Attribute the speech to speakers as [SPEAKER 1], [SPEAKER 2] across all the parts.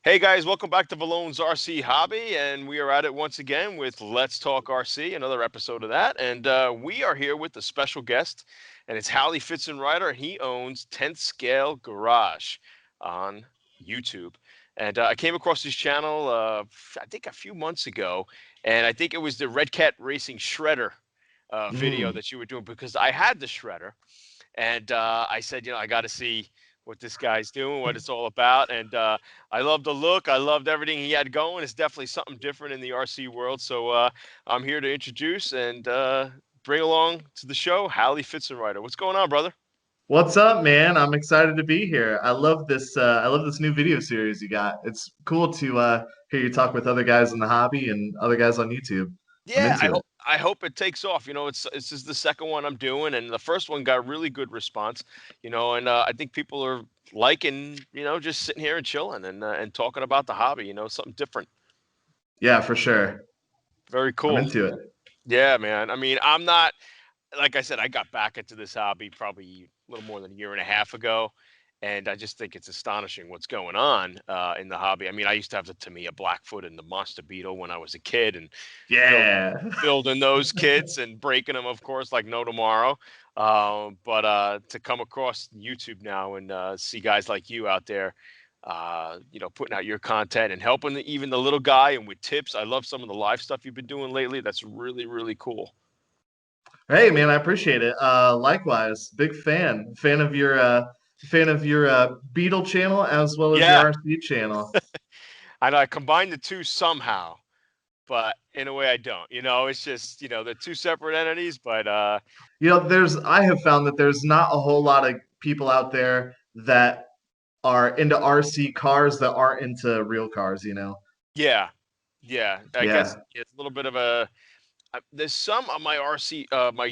[SPEAKER 1] Hey guys, welcome back to Vallone's RC Hobby, and we are at it once again with Let's Talk RC, another episode of that. And we are here with a special guest, and it's Halley Fitzenrider. He owns 10th Scale Garage on YouTube. And I came across his channel, I think a few months ago, and I think it was the Redcat Racing Shredder video
[SPEAKER 2] Mm.
[SPEAKER 1] that you were doing because I had the Shredder. And I said, I got to see what this guy's doing, what it's all about. And I loved the look. I loved everything he had going. It's definitely something different in the RC world. So I'm here to introduce and bring along to the show Halley Fitzenrider. What's going on, brother?
[SPEAKER 2] What's up, man? I'm excited to be here. I love this. I love this new video series you got. It's cool to hear you talk with other guys in the hobby and other guys on YouTube. I'm
[SPEAKER 1] Yeah,
[SPEAKER 2] into it.
[SPEAKER 1] I hope it takes off. This is the second one I'm doing, and the first one got really good response. And I think people are liking, just sitting here and chilling and talking about the hobby. Something different.
[SPEAKER 2] Yeah, for sure.
[SPEAKER 1] Very
[SPEAKER 2] I'm
[SPEAKER 1] cool.
[SPEAKER 2] into it.
[SPEAKER 1] Yeah, man. I mean, I'm not, like I said, I got back into this hobby probably a little more than a year and a half ago. And I just think it's astonishing what's going on in the hobby. I mean, I used to have the Tamiya Blackfoot and the Monster Beetle when I was a kid and build,
[SPEAKER 2] Yeah.
[SPEAKER 1] building those kits and breaking them, of course, like no tomorrow. But to come across YouTube now and see guys like you out there, putting out your content and helping even the little guy and with tips. I love some of the live stuff you've been doing lately. That's really, really cool.
[SPEAKER 2] Hey, man, I appreciate it. Likewise, big fan of your Beetle channel as well as your
[SPEAKER 1] Yeah,
[SPEAKER 2] RC channel.
[SPEAKER 1] I know I combine the two somehow, but in a way I don't. It's just, they're two separate entities, but
[SPEAKER 2] There's I have found that there's not a whole lot of people out there that are into RC cars that aren't into real cars.
[SPEAKER 1] yeah. Yeah, I guess
[SPEAKER 2] Yeah.
[SPEAKER 1] it's a little bit of a there's some of my RC, my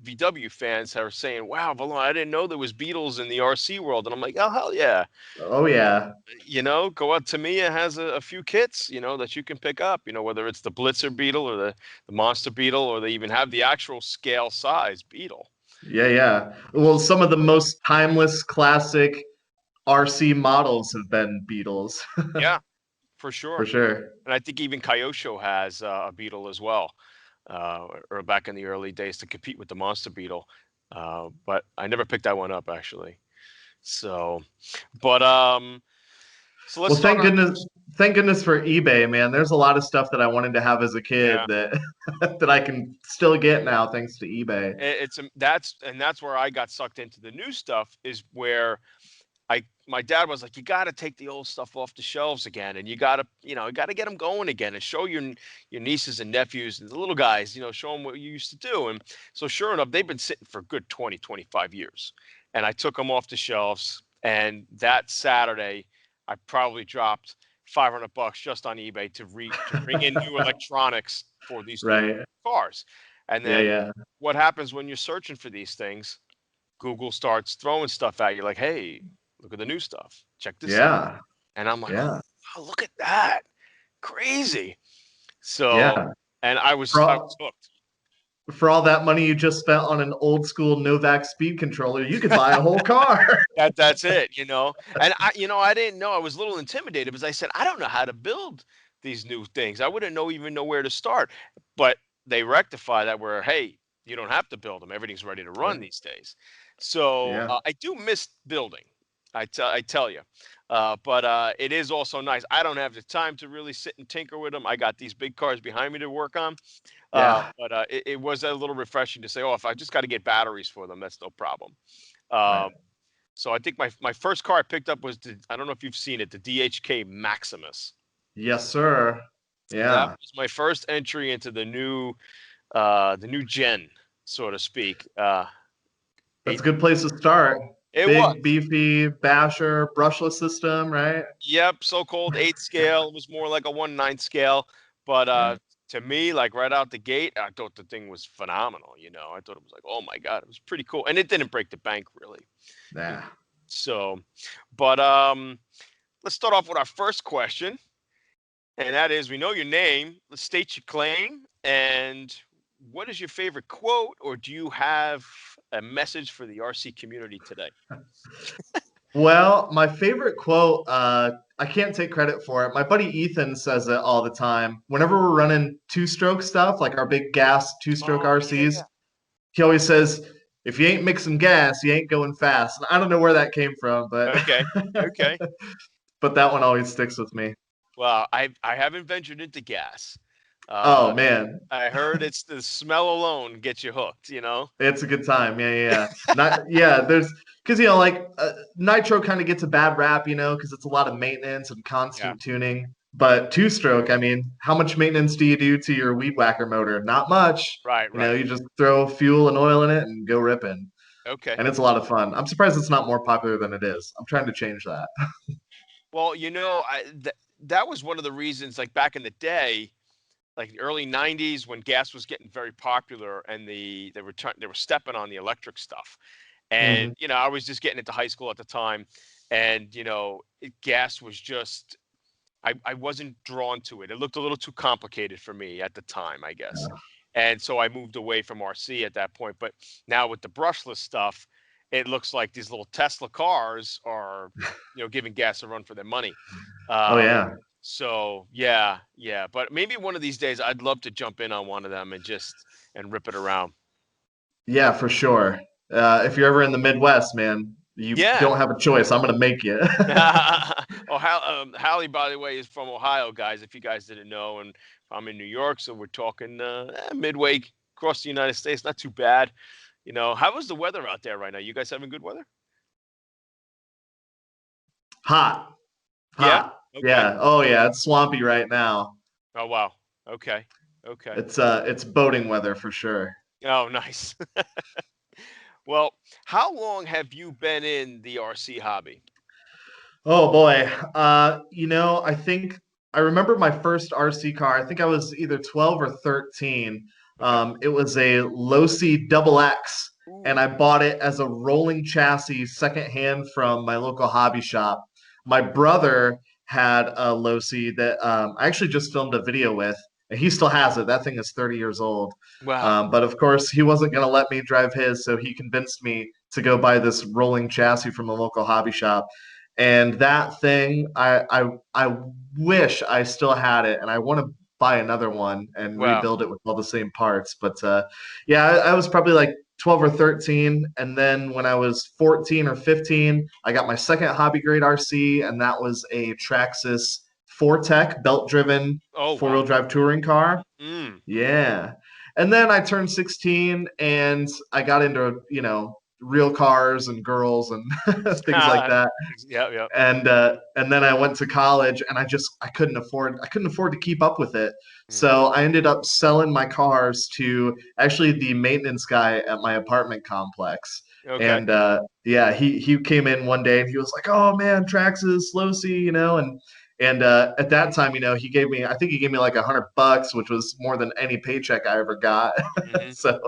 [SPEAKER 1] VW fans that are saying, "Wow, Valon, I didn't know there was Beatles in the RC world," and I'm like, "Oh hell yeah!"
[SPEAKER 2] Oh yeah.
[SPEAKER 1] Go out. Tamiya has a few kits, that you can pick up. Whether it's the Blitzer Beetle or the Monster Beetle, or they even have the actual scale size Beetle.
[SPEAKER 2] Yeah, yeah. Well, some of the most timeless classic RC models have been Beetles,
[SPEAKER 1] Yeah, for
[SPEAKER 2] for
[SPEAKER 1] sure.
[SPEAKER 2] sure.
[SPEAKER 1] And I think even Kyosho has a Beetle as well, or back in the early days to compete with the Monster Beetle. But I never picked that one up actually. So, but so let's
[SPEAKER 2] Well,
[SPEAKER 1] start our
[SPEAKER 2] thank goodness for eBay, man. There's a lot of stuff that I wanted to have as a kid
[SPEAKER 1] yeah.
[SPEAKER 2] that that I can still get now thanks to eBay.
[SPEAKER 1] That's where I got sucked into the new stuff is where my dad was like, you got to take the old stuff off the shelves again, and you got to get them going again, and show your nieces and nephews and the little guys, show them what you used to do. And so, sure enough, they've been sitting for a good 20, 25 years, and I took them off the shelves. And that Saturday, I probably dropped $500 just on eBay to bring in new electronics for these new
[SPEAKER 2] Right.
[SPEAKER 1] cars. And
[SPEAKER 2] Yeah,
[SPEAKER 1] then
[SPEAKER 2] yeah.
[SPEAKER 1] what happens when you're searching for these things? Google starts throwing stuff at you like, hey, look at the new stuff. Check this out.
[SPEAKER 2] Yeah.
[SPEAKER 1] And I'm like, oh,
[SPEAKER 2] Yeah.
[SPEAKER 1] wow, look at that. Crazy. So,
[SPEAKER 2] Yeah.
[SPEAKER 1] and
[SPEAKER 2] For
[SPEAKER 1] I was
[SPEAKER 2] all,
[SPEAKER 1] hooked.
[SPEAKER 2] for all that money you just spent on an old school Novak speed controller, you could buy a whole car.
[SPEAKER 1] That's it. And I didn't know. I was a little intimidated because I said, I don't know how to build these new things. I wouldn't even know where to start. But they rectify that where, hey, you don't have to build them. Everything's ready to run
[SPEAKER 2] Yeah.
[SPEAKER 1] these days. So
[SPEAKER 2] Yeah.
[SPEAKER 1] I do miss building. I tell you. But it is also nice. I don't have the time to really sit and tinker with them. I got these big cars behind me to work on.
[SPEAKER 2] Yeah.
[SPEAKER 1] But it was a little refreshing to say, oh, if I just got to get batteries for them, that's no problem.
[SPEAKER 2] Right.
[SPEAKER 1] Um, so I think my first car I picked up was I don't know if you've seen it, the DHK Maximus.
[SPEAKER 2] Yes, sir.
[SPEAKER 1] That
[SPEAKER 2] Yeah.
[SPEAKER 1] was my first entry into the new gen, so to speak.
[SPEAKER 2] That's
[SPEAKER 1] Eight,
[SPEAKER 2] a good place to start.
[SPEAKER 1] it
[SPEAKER 2] Big,
[SPEAKER 1] was.
[SPEAKER 2] beefy, basher, brushless system, right?
[SPEAKER 1] Yep, so-called 8 scale. It was more like a 1/9 scale. But
[SPEAKER 2] Yeah.
[SPEAKER 1] to me, like right out the gate, I thought the thing was phenomenal. I thought it was like, oh my God, it was pretty cool. And it didn't break the bank really. You know.
[SPEAKER 2] Yeah.
[SPEAKER 1] So, but let's start off with our first question. And that is, we know your name. Let's state your claim. And what is your favorite quote, or do you have a message for the RC community today?
[SPEAKER 2] Well, my favorite quote, I can't take credit for it. My buddy Ethan says it all the time. Whenever we're running two-stroke stuff, like our big gas two-stroke
[SPEAKER 1] Oh
[SPEAKER 2] RCs,
[SPEAKER 1] yeah.
[SPEAKER 2] he always says, if you ain't mixing gas, you ain't going fast. And I don't know where that came from, but
[SPEAKER 1] Okay. Okay.
[SPEAKER 2] but that one always sticks with me.
[SPEAKER 1] Well, I haven't ventured into gas.
[SPEAKER 2] Oh
[SPEAKER 1] Uh,
[SPEAKER 2] man,
[SPEAKER 1] I heard it's the smell alone gets you hooked, you know?
[SPEAKER 2] it's a good time. Yeah, yeah, yeah. Not yeah. There's because like nitro kind of gets a bad rap, because it's a lot of maintenance and
[SPEAKER 1] Yeah.
[SPEAKER 2] constant tuning. But two stroke, I mean, how much maintenance do you do to your weed whacker motor? Not much.
[SPEAKER 1] Right, right.
[SPEAKER 2] You just throw fuel and oil in it and go ripping,
[SPEAKER 1] Okay.
[SPEAKER 2] and it's a lot of fun. I'm surprised it's not more popular than it is. I'm trying to change that.
[SPEAKER 1] Well, that was one of the reasons, like back in the day, like the early '90s, when gas was getting very popular, and they were stepping on the electric stuff. And
[SPEAKER 2] Hmm.
[SPEAKER 1] I was just getting into high school at the time, and gas was just I wasn't drawn to it. It looked a little too complicated for me at the time, I guess. And so I moved away from RC at that point. But now with the brushless stuff, it looks like these little Tesla cars are, giving gas a run for their money.
[SPEAKER 2] Oh
[SPEAKER 1] Um,
[SPEAKER 2] yeah,
[SPEAKER 1] so yeah, yeah. But maybe one of these days I'd love to jump in on one of them and just and rip it around.
[SPEAKER 2] yeah, for sure. If you're ever in the Midwest, man, you
[SPEAKER 1] Yeah.
[SPEAKER 2] don't have a choice. I'm gonna make you.
[SPEAKER 1] Oh, Halley, by the way, is from Ohio, guys. If you guys didn't know, and I'm in New York, so we're talking midway across the United States. Not too bad. How is the weather out there right now? You guys having good weather?
[SPEAKER 2] Hot,
[SPEAKER 1] Yeah.
[SPEAKER 2] hot.
[SPEAKER 1] Okay.
[SPEAKER 2] Yeah. Oh yeah, it's swampy right now.
[SPEAKER 1] Oh wow. Okay. Okay.
[SPEAKER 2] It's boating weather for sure.
[SPEAKER 1] Oh, nice. Well, how long have you been in the RC hobby?
[SPEAKER 2] Oh boy. I think I remember my first RC car. I think I was either 12 or 13.
[SPEAKER 1] Okay.
[SPEAKER 2] It was a Losi Double X, and
[SPEAKER 1] Ooh.
[SPEAKER 2] I bought it as a rolling chassis secondhand from my local hobby shop. My brother had a Losi that I actually just filmed a video with, and he still has it. That thing is 30 years old.
[SPEAKER 1] Wow.
[SPEAKER 2] But of course, he wasn't going to let me drive his, so he convinced me to go buy this rolling chassis from a local hobby shop. And that thing, I wish I still had it, and I want to buy another one and
[SPEAKER 1] Wow.
[SPEAKER 2] rebuild it with all the same parts. But yeah, I was probably like 12 or 13, and then when I was 14 or 15, I got my second hobby grade RC, and that was a Traxxas 4Tech belt-driven
[SPEAKER 1] Oh wow.
[SPEAKER 2] four-wheel drive touring car.
[SPEAKER 1] Mm.
[SPEAKER 2] Yeah. And then I turned 16 and I got into, real cars and girls and things like that.
[SPEAKER 1] Yeah. Yeah.
[SPEAKER 2] And then I went to college and I couldn't afford to keep up with it.
[SPEAKER 1] Mm.
[SPEAKER 2] So I ended up selling my cars to actually the maintenance guy at my apartment complex.
[SPEAKER 1] Okay.
[SPEAKER 2] And yeah, he came in one day and he was like, "Oh man, Traxxas, Losi, and at that time, I think he gave me like $100, which was more than any paycheck I ever got.
[SPEAKER 1] Hmm.
[SPEAKER 2] so,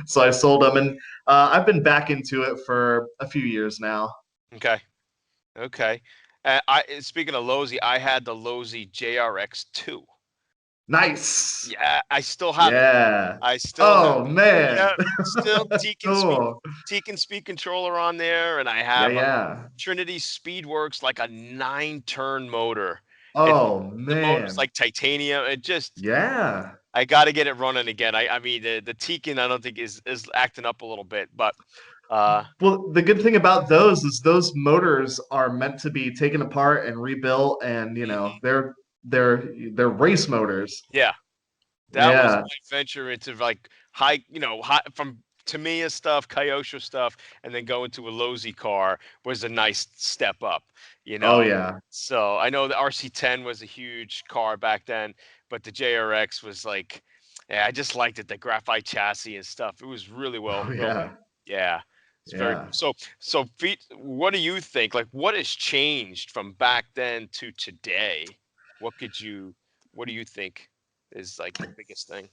[SPEAKER 2] so I sold them, and I've been back into it for a few years now.
[SPEAKER 1] Okay. Okay. I speaking of Lozy, I had the Lozy JRX2.
[SPEAKER 2] Nice.
[SPEAKER 1] Yeah, I still have it.
[SPEAKER 2] Yeah.
[SPEAKER 1] I still have
[SPEAKER 2] Oh
[SPEAKER 1] it.
[SPEAKER 2] man.
[SPEAKER 1] Yeah, still
[SPEAKER 2] Cool.
[SPEAKER 1] Teak and speed controller on there, and I
[SPEAKER 2] Yeah,
[SPEAKER 1] have a
[SPEAKER 2] yeah.
[SPEAKER 1] Trinity Speedworks, like a 9-turn motor. It
[SPEAKER 2] Oh
[SPEAKER 1] The motor's
[SPEAKER 2] man.
[SPEAKER 1] like titanium.
[SPEAKER 2] Yeah.
[SPEAKER 1] I got to get it running again. I mean the Tekin I don't think is acting up a little bit, but uh
[SPEAKER 2] Well, the good thing about those is those motors are meant to be taken apart and rebuilt, and
[SPEAKER 1] mhm.
[SPEAKER 2] they're race motors.
[SPEAKER 1] Yeah. That was
[SPEAKER 2] Yeah.
[SPEAKER 1] my venture into like high from Tamiya stuff, Kyosho stuff, and then going to a Losi car was a nice step up, you
[SPEAKER 2] Oh
[SPEAKER 1] know.
[SPEAKER 2] yeah.
[SPEAKER 1] So I know the RC10 was a huge car back then, but the JRX was like, yeah, I just liked it, the graphite chassis and stuff. It was really
[SPEAKER 2] Oh
[SPEAKER 1] well
[SPEAKER 2] yeah.
[SPEAKER 1] made. Yeah, it's very
[SPEAKER 2] Yeah.
[SPEAKER 1] so feet. What do you think? Like, what has changed from back then to today? What could you? What do you think is like the biggest thing?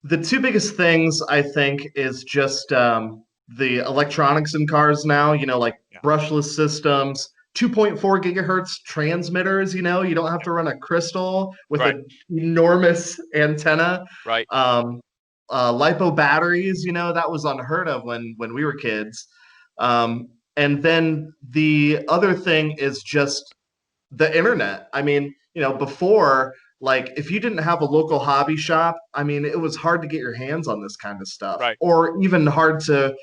[SPEAKER 2] The two biggest things I think is just the electronics in cars now, like
[SPEAKER 1] Yeah.
[SPEAKER 2] brushless systems, 2.4 gigahertz transmitters, you don't have
[SPEAKER 1] Yeah.
[SPEAKER 2] to run a crystal with
[SPEAKER 1] Right.
[SPEAKER 2] an enormous antenna.
[SPEAKER 1] Right.
[SPEAKER 2] Um, LiPo batteries, that was unheard of when we were kids. And then the other thing is just the internet. I mean, before, like, if you didn't have a local hobby shop, I mean, it was hard to get your hands on this kind of stuff,
[SPEAKER 1] Right.
[SPEAKER 2] or even hard to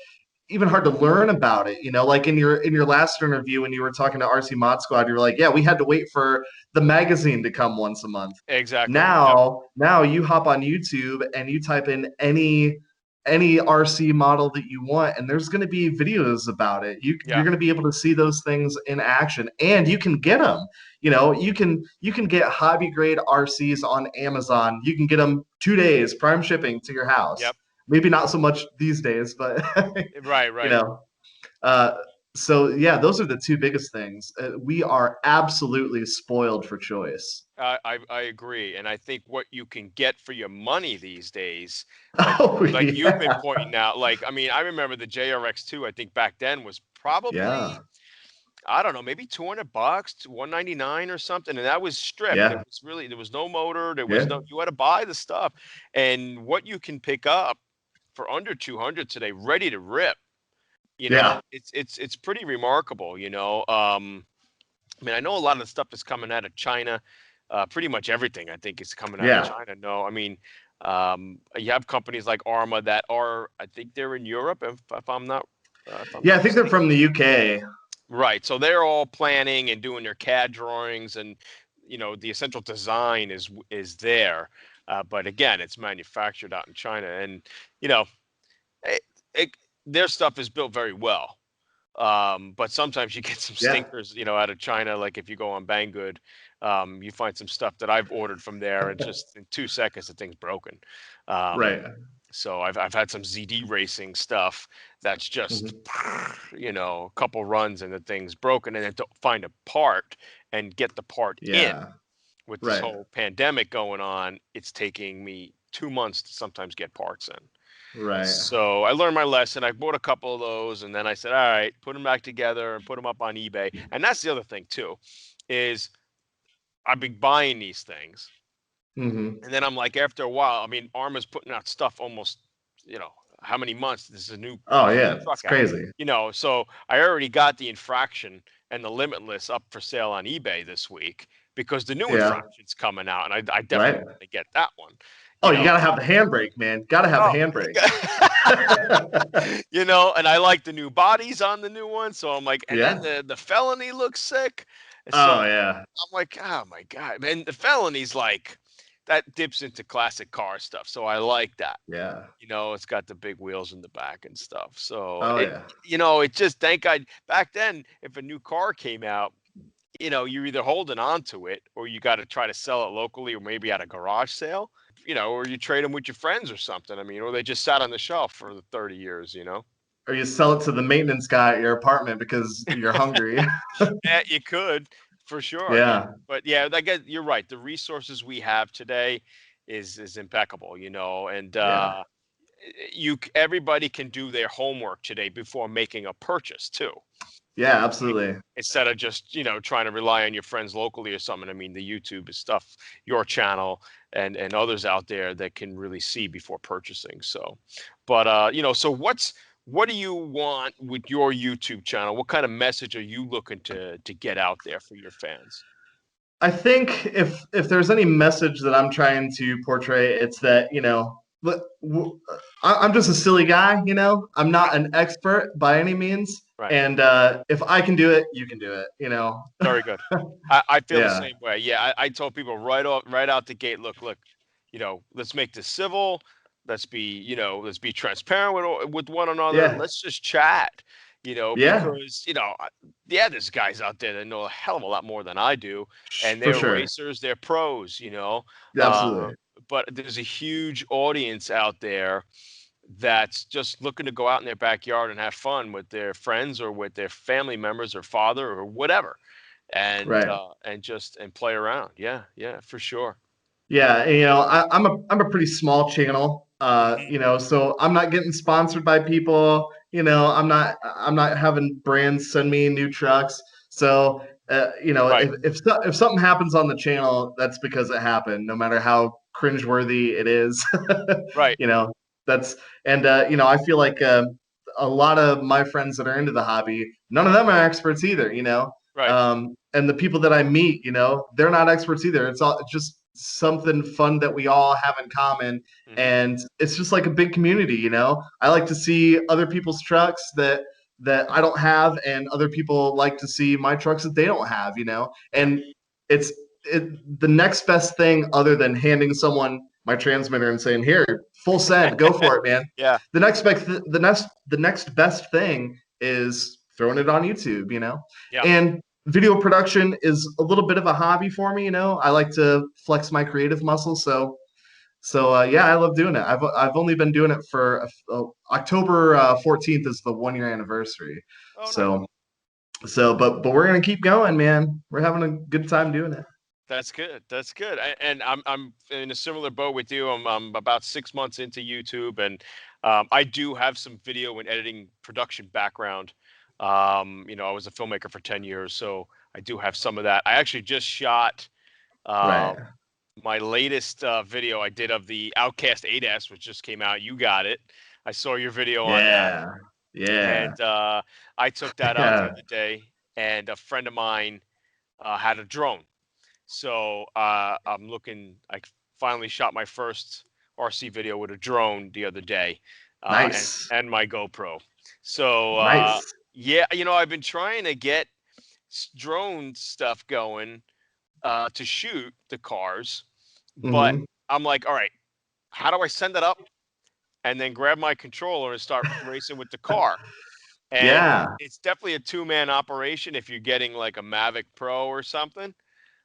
[SPEAKER 2] learn about it. Like in your last interview when you were talking to RC Mod Squad, you were like, yeah, we had to wait for the magazine to come once a month.
[SPEAKER 1] Exactly. Yep.
[SPEAKER 2] Now you hop on YouTube and you type in any RC model that you want, and there's going to be videos about it. You're
[SPEAKER 1] Yeah.
[SPEAKER 2] going to be able to see those things in action, and you can get them. You can get hobby grade RCs on Amazon. You can get them 2 days prime shipping to your house.
[SPEAKER 1] Yep.
[SPEAKER 2] Maybe not so much these days, but
[SPEAKER 1] Right.
[SPEAKER 2] you
[SPEAKER 1] Right.
[SPEAKER 2] know. Uh, so yeah, those are the two biggest things. We are absolutely spoiled for choice.
[SPEAKER 1] I agree, and I think what you can get for your money these days, like
[SPEAKER 2] Oh
[SPEAKER 1] like you've been
[SPEAKER 2] yeah,
[SPEAKER 1] pointing out, like I mean, I remember the JRX2. I think back then was probably,
[SPEAKER 2] yeah,
[SPEAKER 1] I don't know, maybe $200 to 199 or something, and that was stripped.
[SPEAKER 2] yeah,
[SPEAKER 1] There was no motor, there was
[SPEAKER 2] yeah,
[SPEAKER 1] no, you had to buy the stuff, and what you can pick up for under 200 today, ready to rip.
[SPEAKER 2] yeah,
[SPEAKER 1] It's pretty remarkable. I mean, I know a lot of the stuff is coming out of China. Pretty much everything I think is coming out of
[SPEAKER 2] yeah,
[SPEAKER 1] China. No, I mean, you have companies like Arma that are, I think they're in Europe, if I'm
[SPEAKER 2] yeah.
[SPEAKER 1] not
[SPEAKER 2] I think they're
[SPEAKER 1] mistaken.
[SPEAKER 2] from the UK.
[SPEAKER 1] Right. So they're all planning and doing their CAD drawings, and the essential design is there. But again, it's manufactured out in China, and you know, it, it, their stuff is built very well. But sometimes you get some
[SPEAKER 2] Yeah,
[SPEAKER 1] stinkers, out of China. Like if you go on Banggood, you find some stuff that I've ordered from there, and just in 2 seconds the thing's broken. Um,
[SPEAKER 2] right.
[SPEAKER 1] so I've had some ZD racing stuff that's just,
[SPEAKER 2] Hmm.
[SPEAKER 1] a couple runs and the thing's broken, and then to find a part and get the part in
[SPEAKER 2] Yeah,
[SPEAKER 1] with this
[SPEAKER 2] right,
[SPEAKER 1] whole pandemic going on, it's taking me 2 months to sometimes get parts in.
[SPEAKER 2] right.
[SPEAKER 1] So I learned my lesson. I bought a couple of those, and then I said, "All right, put them back together and put them up on eBay." And that's the other thing too, is I've been buying these things,
[SPEAKER 2] Hmm.
[SPEAKER 1] and then I'm like, after a while, I mean, Arma's putting out stuff almost, how many months? This is a new
[SPEAKER 2] Oh yeah,
[SPEAKER 1] truck
[SPEAKER 2] it's
[SPEAKER 1] out,
[SPEAKER 2] crazy.
[SPEAKER 1] So I already got the infraction and the limitless up for sale on eBay this week because the new
[SPEAKER 2] Yeah,
[SPEAKER 1] infraction's coming out, and I definitely
[SPEAKER 2] right.
[SPEAKER 1] want to get that one.
[SPEAKER 2] Oh,
[SPEAKER 1] You
[SPEAKER 2] you
[SPEAKER 1] know,
[SPEAKER 2] gotta have the handbrake, man. Gotta have the
[SPEAKER 1] oh,
[SPEAKER 2] handbrake.
[SPEAKER 1] and I like the new bodies on the new one, so I'm like, and then
[SPEAKER 2] Yeah.
[SPEAKER 1] the felony looks sick, so
[SPEAKER 2] Oh yeah.
[SPEAKER 1] I'm like, oh my god, man, the felony's like that dips into classic car stuff, so I like that.
[SPEAKER 2] Yeah.
[SPEAKER 1] It's got the big wheels in the back and stuff. So
[SPEAKER 2] Oh
[SPEAKER 1] it,
[SPEAKER 2] yeah.
[SPEAKER 1] it just thank God back then, if a new car came out, you're either holding on to it or you got to try to sell it locally or maybe at a garage sale, or you trade them with your friends or something. I mean, or they just sat on the shelf for the 30 years.
[SPEAKER 2] Or you sell it to the maintenance guy at your apartment because you're hungry.
[SPEAKER 1] Yeah, you could for sure.
[SPEAKER 2] Yeah.
[SPEAKER 1] But yeah, I guess you're right. The resources we have today is impeccable. And
[SPEAKER 2] Yeah.
[SPEAKER 1] everybody can do their homework today before making a purchase too.
[SPEAKER 2] Yeah,
[SPEAKER 1] Right?
[SPEAKER 2] absolutely.
[SPEAKER 1] Instead of just trying to rely on your friends locally or something. I mean, the YouTube is stuff, your channel and others out there that can really see before purchasing. So, but so what do you want with your YouTube channel? What kind of message are you looking to get out there for your fans?
[SPEAKER 2] I think if there's any message that I'm trying to portray, it's that, I'm just a silly guy. I'm
[SPEAKER 1] Mhm.
[SPEAKER 2] not an expert by any means,
[SPEAKER 1] Right.
[SPEAKER 2] and if I can do it, you can do it.
[SPEAKER 1] Very good. I feel the
[SPEAKER 2] Yeah.
[SPEAKER 1] same way. Yeah, I told people right out the gate, look, let's make this civil. Let's be transparent with one another.
[SPEAKER 2] Yeah.
[SPEAKER 1] Let's just chat.
[SPEAKER 2] Yeah.
[SPEAKER 1] Because yeah, there's guys out there that know a hell of a lot more than I do, and
[SPEAKER 2] For
[SPEAKER 1] they're
[SPEAKER 2] sure.
[SPEAKER 1] racers, they're pros.
[SPEAKER 2] Absolutely.
[SPEAKER 1] But there's a huge audience out there that's just looking to go out in their backyard and have fun with their friends or with their family members or father or whatever, and
[SPEAKER 2] Right.
[SPEAKER 1] play around. Yeah, yeah, for sure.
[SPEAKER 2] Yeah, and, I'm a pretty small channel,
[SPEAKER 1] Hmm.
[SPEAKER 2] so I'm not getting sponsored by people. I'm not having brands send me new trucks. So,
[SPEAKER 1] Right,
[SPEAKER 2] if something happens on the channel, that's because it happened, no matter how cringeworthy it is.
[SPEAKER 1] right.
[SPEAKER 2] you know, that's and I feel like a lot of my friends that are into the hobby, none of them are experts either, you know.
[SPEAKER 1] Right.
[SPEAKER 2] And the people that I meet, you know, they're not experts either. It's all just something fun that we all have in common,
[SPEAKER 1] Hmm.
[SPEAKER 2] and it's just like a big community, you know. I like to see other people's trucks that I don't have, and other people like to see my trucks that they don't have, you know.
[SPEAKER 1] Yeah.
[SPEAKER 2] And it's the next best thing other than handing someone my transmitter and saying, "Here, full send, go for it, man."
[SPEAKER 1] Yeah.
[SPEAKER 2] The next best thing is throwing it on YouTube, you know.
[SPEAKER 1] Yeah.
[SPEAKER 2] And video production is a little bit of a hobby for me, you know. I like to flex my creative muscles, so yeah, I love doing it. I've only been doing it for October 14th is the 1 year anniversary.
[SPEAKER 1] Oh, nice.
[SPEAKER 2] So but we're gonna keep going, man. We're having a good time doing it.
[SPEAKER 1] That's good. That's good. And I'm in a similar boat with you. I'm about 6 months into YouTube, and I do have some video and editing production background. I was a filmmaker for 10 years, so I do have some of that. I actually just shot uh,
[SPEAKER 2] Right.
[SPEAKER 1] my latest video I did of the Outcast 8S, which just came out. You got it. I saw your video on that,
[SPEAKER 2] Yeah. Yeah.
[SPEAKER 1] and I took that out the
[SPEAKER 2] Yeah.
[SPEAKER 1] other day. And a friend of mine had a drone. So I'm looking. I finally shot my first RC video with a drone the other day, and
[SPEAKER 2] Nice.
[SPEAKER 1] and my GoPro. So
[SPEAKER 2] Nice.
[SPEAKER 1] yeah, I've been trying to get drone stuff going to shoot the cars, but
[SPEAKER 2] Hmm.
[SPEAKER 1] I'm like, all right, how do I send it up and then grab my controller and start racing with the car? And
[SPEAKER 2] Yeah.
[SPEAKER 1] it's definitely a two-man operation if you're getting like a Mavic Pro or something.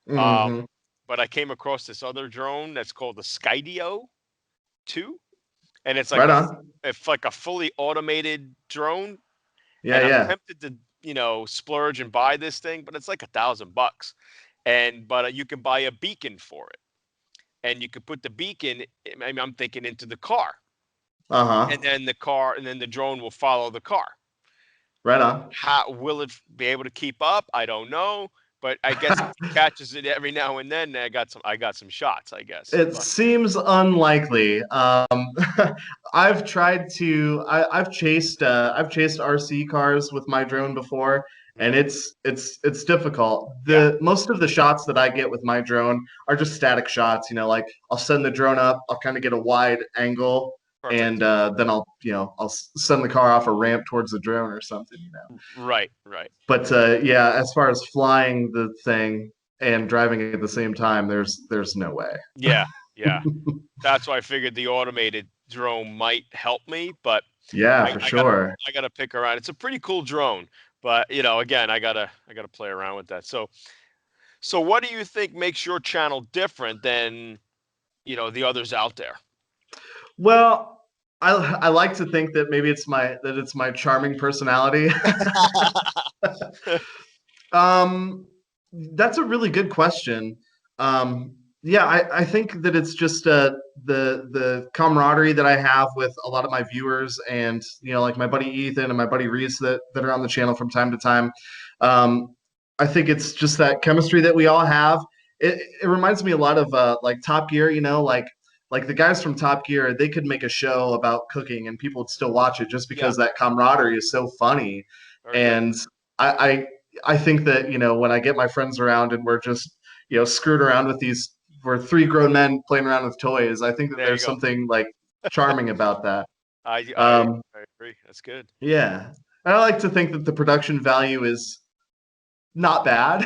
[SPEAKER 1] Um,
[SPEAKER 2] Hmm.
[SPEAKER 1] but I came across this other drone that's called the Skydio 2, and
[SPEAKER 2] Right on.
[SPEAKER 1] it's like a fully automated drone.
[SPEAKER 2] Yeah.
[SPEAKER 1] And I'm
[SPEAKER 2] Yeah.
[SPEAKER 1] tempted to, splurge and buy this thing, but it's like $1,000. And but you can buy a beacon for it, and you could put the beacon. I'm thinking into the car, and
[SPEAKER 2] Uh-huh.
[SPEAKER 1] then the drone will follow the car.
[SPEAKER 2] Right on.
[SPEAKER 1] How will it be able to keep up? I don't know, but I guess if he catches it every now and then, I got some shots, I guess.
[SPEAKER 2] It
[SPEAKER 1] But
[SPEAKER 2] seems unlikely. I've chased RC cars with my drone before, and
[SPEAKER 1] mhm,
[SPEAKER 2] it's difficult.
[SPEAKER 1] yeah,
[SPEAKER 2] The most of the shots that I get with my drone are just static shots. You know, like I'll send the drone up, I'll kind of get a wide angle, and
[SPEAKER 1] perfect.
[SPEAKER 2] then I'll send the car off a ramp towards the drone or something. You know.
[SPEAKER 1] Right, right.
[SPEAKER 2] But yeah, as far as flying the thing and driving it at the same time, there's no way.
[SPEAKER 1] Yeah, yeah. That's why I figured the automated drone might help me, but
[SPEAKER 2] Yeah,
[SPEAKER 1] I,
[SPEAKER 2] for
[SPEAKER 1] I gotta
[SPEAKER 2] sure.
[SPEAKER 1] I gotta pick around. It's a pretty cool drone, but again, I gotta play around with that. So what do you think makes your channel different than the others out there?
[SPEAKER 2] Well, I like to think that maybe it's my charming personality. Um, that's a really good question. Yeah, I think that it's just the camaraderie that I have with a lot of my viewers, and like my buddy Ethan and my buddy Reese that are on the channel from time to time. I think it's just that chemistry that we all have. It reminds me a lot of like Top Gear, like the guys from Top Gear, they could make a show about cooking and people would still watch it just
[SPEAKER 1] Yeah,
[SPEAKER 2] because that camaraderie is so funny.
[SPEAKER 1] very good.
[SPEAKER 2] And I I think that when I get my friends around and we're just screwed around with we're three grown men playing around with toys. I think that
[SPEAKER 1] There you
[SPEAKER 2] there's
[SPEAKER 1] go.
[SPEAKER 2] something like charming about that.
[SPEAKER 1] I I
[SPEAKER 2] Um,
[SPEAKER 1] I agree. That's good.
[SPEAKER 2] yeah, and I like to think that the production value is not bad.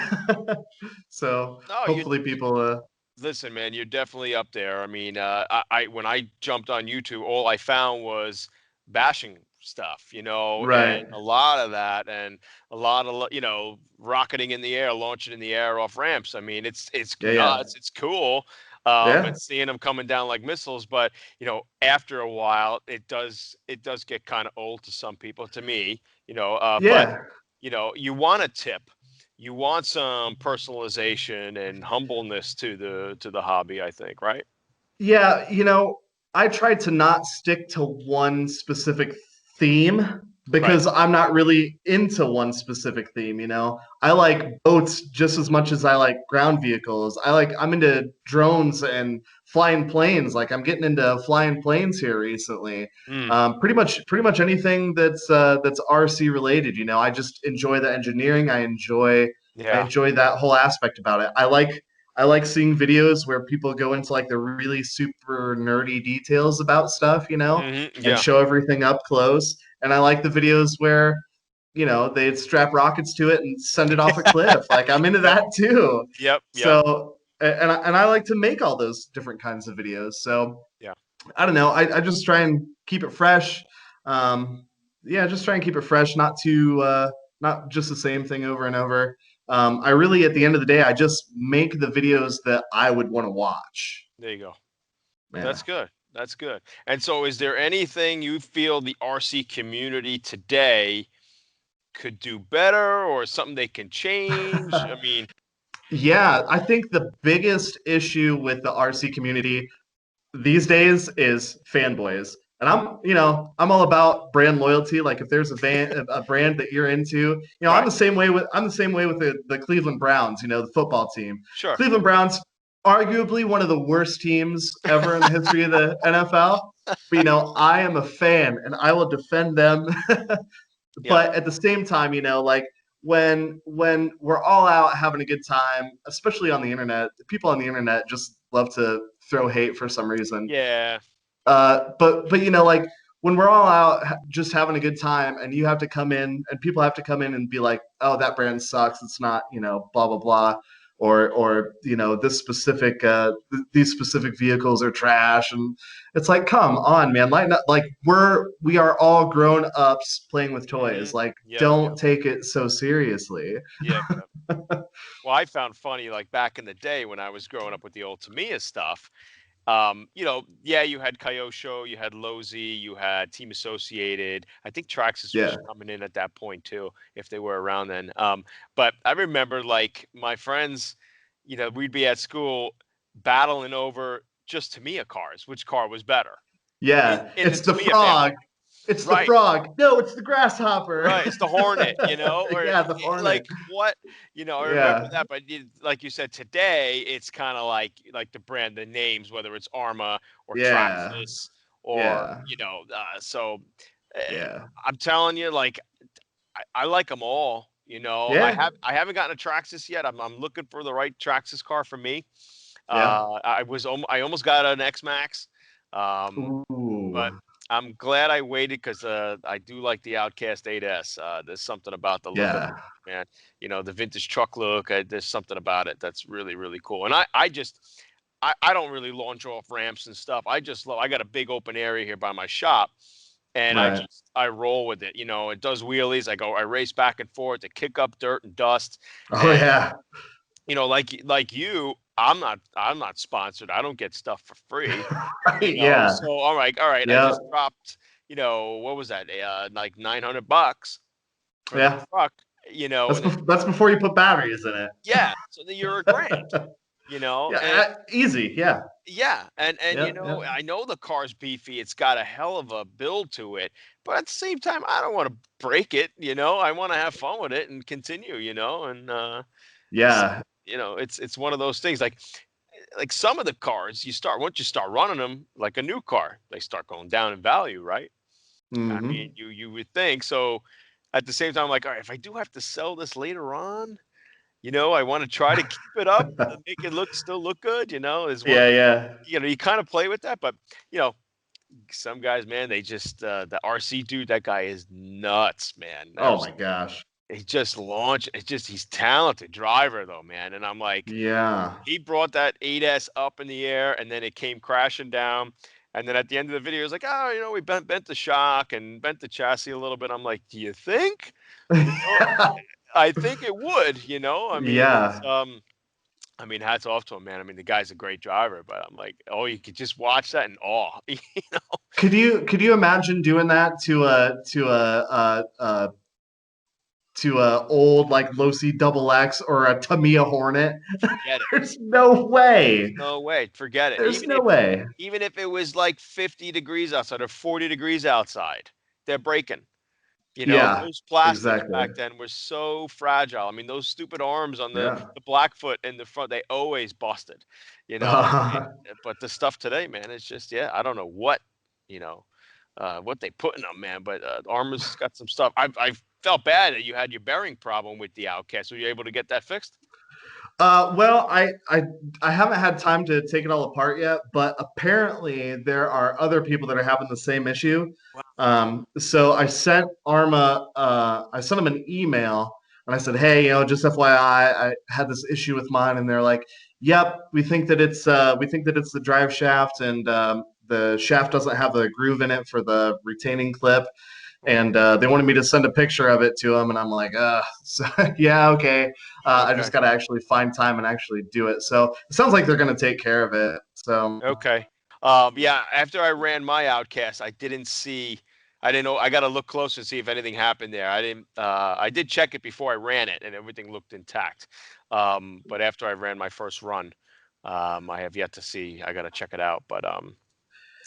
[SPEAKER 2] So
[SPEAKER 1] No, you
[SPEAKER 2] hopefully people.
[SPEAKER 1] listen, man. You're definitely up there. I mean, I when I jumped on YouTube, all I found was bashing stuff, and
[SPEAKER 2] Right.
[SPEAKER 1] a lot of that, and a lot of rocketing in the air, launching in the air off ramps. I mean, it's
[SPEAKER 2] Yeah. Yeah.
[SPEAKER 1] nuts. It's cool.
[SPEAKER 2] Yeah.
[SPEAKER 1] And seeing them coming down like missiles, but after a while, it does get kind of old to some people, to me, but
[SPEAKER 2] Yeah.
[SPEAKER 1] you want a tip. You want some personalization and humbleness to the hobby, I think, right?
[SPEAKER 2] Yeah. I try to not stick to one specific theme.
[SPEAKER 1] Right.
[SPEAKER 2] because I'm not really into one specific theme, you know. I like boats just as much as I like ground vehicles. I'm into drones and flying planes. Like I'm getting into flying planes here recently.
[SPEAKER 1] Mm,
[SPEAKER 2] Pretty much anything that's RC related, you know. I just enjoy the engineering. I
[SPEAKER 1] yeah.
[SPEAKER 2] enjoy that whole aspect about it. I like seeing videos where people go into like the really super nerdy details about stuff, you know, and
[SPEAKER 1] Yeah.
[SPEAKER 2] show everything up close. And I like the videos where, you know, they'd strap rockets to it and send it off a cliff. Like I'm into
[SPEAKER 1] Yep.
[SPEAKER 2] that too.
[SPEAKER 1] Yep. Yep.
[SPEAKER 2] So and I like to make all those different kinds of videos. So
[SPEAKER 1] Yeah.
[SPEAKER 2] I don't know. I just try and keep it fresh. Um, yeah, just try and keep it fresh, not just the same thing over and over. I really, at the end of the day, I just make the videos that I would want to watch.
[SPEAKER 1] There you go. That's
[SPEAKER 2] Yeah.
[SPEAKER 1] good. That's good. And so, is there anything you feel the RC community today could do better, or something they can change? I mean,
[SPEAKER 2] Yeah, I think the biggest issue with the RC community these days is fanboys. And I'm all about brand loyalty. Like if there's a brand that you're into, you know,
[SPEAKER 1] right.
[SPEAKER 2] I'm the same way with the Cleveland Browns, you know, the football team.
[SPEAKER 1] Sure.
[SPEAKER 2] Cleveland Browns, arguably one of the worst teams ever in the history of the NFL. But you know, I am a fan and I will defend them.
[SPEAKER 1] Yeah.
[SPEAKER 2] But at the same time, you know, like when we're all out having a good time, especially on the internet, people on the internet just love to throw hate for some reason.
[SPEAKER 1] Yeah.
[SPEAKER 2] But you know, like when we're all out just having a good time, and you have to come in, and people have to come in and be like, "Oh, that brand sucks. It's not, you know, blah blah blah," or you know, these specific vehicles are trash, and it's like, come on, man, like we are all grown ups playing with toys. Like,
[SPEAKER 1] Yep.
[SPEAKER 2] don't
[SPEAKER 1] Yep.
[SPEAKER 2] take it so seriously.
[SPEAKER 1] Yep. Yep. Well, I found funny, like back in the day when I was growing up with the old Tamiya stuff. Yeah, you had Kyosho, you had Lozi, you had Team Associated. I think Traxxas was
[SPEAKER 2] Yeah,
[SPEAKER 1] coming in at that point too, if they were around then. But I remember like my friends, we'd be at school battling over just Tamiya cars, which car was better
[SPEAKER 2] yeah.
[SPEAKER 1] in the
[SPEAKER 2] It's the
[SPEAKER 1] Tamiya family.
[SPEAKER 2] frog. It's the
[SPEAKER 1] Right.
[SPEAKER 2] frog. No, it's the grasshopper.
[SPEAKER 1] Right, it's the Hornet, or
[SPEAKER 2] Yeah, the hornet.
[SPEAKER 1] like what, I remember
[SPEAKER 2] Yeah,
[SPEAKER 1] that, but like you said, today it's kind of like the brand, the names, whether it's Arma or
[SPEAKER 2] yeah,
[SPEAKER 1] Traxxas or
[SPEAKER 2] yeah,
[SPEAKER 1] so. Uh,
[SPEAKER 2] yeah,
[SPEAKER 1] I'm telling you, like I like them all.
[SPEAKER 2] yeah,
[SPEAKER 1] I haven't gotten a Traxxas yet. I'm looking for the right Traxxas car for me.
[SPEAKER 2] yeah.
[SPEAKER 1] I almost got an X Max. Um,
[SPEAKER 2] Ooh,
[SPEAKER 1] but I'm glad I waited because I do like the Outcast 8S. There's something about the look of
[SPEAKER 2] yeah,
[SPEAKER 1] it, man. The vintage truck look. There's something about it that's really, really cool. And I don't really launch off ramps and stuff. I got a big open area here by my shop, and
[SPEAKER 2] right.
[SPEAKER 1] I roll with it. It does wheelies. I race back and forth to kick up dirt and dust,
[SPEAKER 2] Oh
[SPEAKER 1] and
[SPEAKER 2] yeah,
[SPEAKER 1] like you, I'm not sponsored. I don't get stuff for free.
[SPEAKER 2] right, yeah,
[SPEAKER 1] So all right. I
[SPEAKER 2] yeah,
[SPEAKER 1] just dropped, what was that? Like $900 for the
[SPEAKER 2] yeah.
[SPEAKER 1] truck, and then
[SPEAKER 2] That's before you put batteries in it.
[SPEAKER 1] yeah, so then you're a grand,
[SPEAKER 2] Yeah,
[SPEAKER 1] and
[SPEAKER 2] easy. Yeah,
[SPEAKER 1] yeah, and
[SPEAKER 2] yeah, yeah,
[SPEAKER 1] I know the car's beefy. It's got a hell of a build to it, but at the same time, I don't want to break it. I want to have fun with it and continue. And s-
[SPEAKER 2] yeah.
[SPEAKER 1] it's one of those things like some of the cars once you start running them like a new car, they start going down in value, right? I mean,
[SPEAKER 2] Hmm.
[SPEAKER 1] you would think so. At the same time, I'm like, all right, if I do have to sell this later on, I want to try to keep it up and make it still look good. Is one of
[SPEAKER 2] Yeah, yeah.
[SPEAKER 1] you kind of play with that, but you know, some guys, man, they just the RC dude, that guy is nuts, man.
[SPEAKER 2] Oh my gosh.
[SPEAKER 1] He just launched. He's talented driver though, man. And I'm like,
[SPEAKER 2] Yeah.
[SPEAKER 1] he brought that 8S up in the air, and then it came crashing down. And then at the end of the video, it was like, oh, we bent the shock and bent the chassis a little bit. I'm like, do you think? You know, I think it would. I mean,
[SPEAKER 2] Yeah.
[SPEAKER 1] I mean, hats off to him, man. I mean, the guy's a great driver, but I'm like, oh, you could just watch that in awe.
[SPEAKER 2] Could you imagine doing that to a old like Losi double X or a Tamiya Hornet?
[SPEAKER 1] Forget it.
[SPEAKER 2] There's no way.
[SPEAKER 1] No way. Forget it.
[SPEAKER 2] There's no way.
[SPEAKER 1] Even if it was like 50 degrees outside or 40 degrees outside, they're breaking.
[SPEAKER 2] Yeah,
[SPEAKER 1] Those plastics
[SPEAKER 2] exactly.
[SPEAKER 1] back then were so fragile. I mean, those stupid arms on the
[SPEAKER 2] Yeah.
[SPEAKER 1] Blackfoot in the front, they always busted, but the stuff today, man, it's just, yeah, I don't know you know, what they put in them, man. But Armor's got some stuff. I felt bad that you had your bearing problem with the Outcast. Were you able to get that fixed?
[SPEAKER 2] Well, I haven't had time to take it all apart yet, but apparently there are other people that are having the same issue.
[SPEAKER 1] Wow.
[SPEAKER 2] So I sent them an email and I said, hey, just FYI, I had this issue with mine, and they're like, yep, we think that it's the drive shaft, and the shaft doesn't have a groove in it for the retaining clip.
[SPEAKER 1] Oh,
[SPEAKER 2] And they wanted me to send a picture of it to them, and I'm like, so, yeah, okay. I just
[SPEAKER 1] okay.
[SPEAKER 2] got to actually find time and actually do it. So it sounds like they're going to take care of it. So
[SPEAKER 1] Okay. Yeah, after I ran my Outcast, I didn't see. I didn't know. I got to look closer to see if anything happened there. I didn't. I did check it before I ran it, and everything looked intact. But after I ran my first run, I have yet to see. I got to check it out. But I'm